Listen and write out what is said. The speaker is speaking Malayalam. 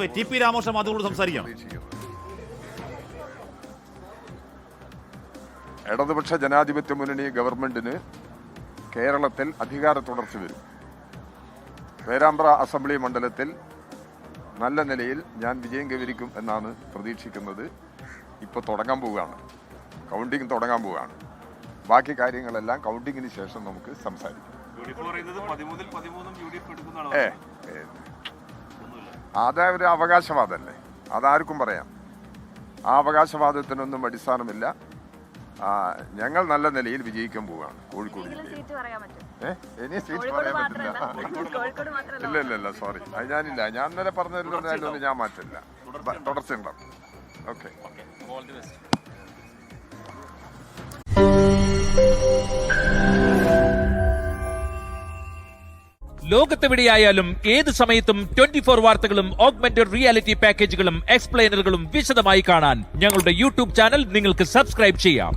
ടി.പി. രാമകൃഷ്ണൻ മാധ്യമങ്ങളോട് സംസാരിക്കണം. ഇടതുപക്ഷ ജനാധിപത്യ മുന്നണി ഗവൺമെന്റിന് കേരളത്തിൽ അധികാര തുടർച്ച വരും. പേരാമ്പ്ര അസംബ്ലി മണ്ഡലത്തിൽ നല്ല നിലയിൽ ഞാൻ വിജയം കൈവരിക്കും എന്നാണ് പ്രതീക്ഷിക്കുന്നത്. ഇപ്പോൾ തുടങ്ങാൻ പോവുകയാണ്, കൗണ്ടിങ് തുടങ്ങാൻ പോവുകയാണ്. ബാക്കി കാര്യങ്ങളെല്ലാം കൗണ്ടിങ്ങിന് ശേഷം നമുക്ക് സംസാരിക്കാം. അത് ഒരു അവകാശവാദമല്ലേ, അതാർക്കും പറയാം. ആ അവകാശവാദത്തിനൊന്നും അടിസ്ഥാനമില്ല. ഞങ്ങൾ നല്ല നിലയിൽ വിജയിക്കാൻ പോവുകയാണ് കോഴിക്കോട് ജില്ലയിൽ. ഇനി സീറ്റ് പറയാൻ പറ്റില്ല. ഇല്ല സോറി, അത് ഞാനില്ല. ഞാൻ ഇന്നലെ പറഞ്ഞതിലൊന്നും ഞാൻ മാറ്റില്ല. തുടർച്ചയുണ്ടാവും. ഓക്കെ. ലോകത്തെവിടെയായാലും ഏത് സമയത്തും 24 വാർത്തകളും ഓഗ്മെന്റഡ് റിയാലിറ്റി പാക്കേജുകളും എക്സ്പ്ലെയിനറുകളും വിശദമായി കാണാൻ ഞങ്ങളുടെ യൂട്യൂബ് ചാനൽ നിങ്ങൾക്ക് സബ്സ്ക്രൈബ് ചെയ്യാം.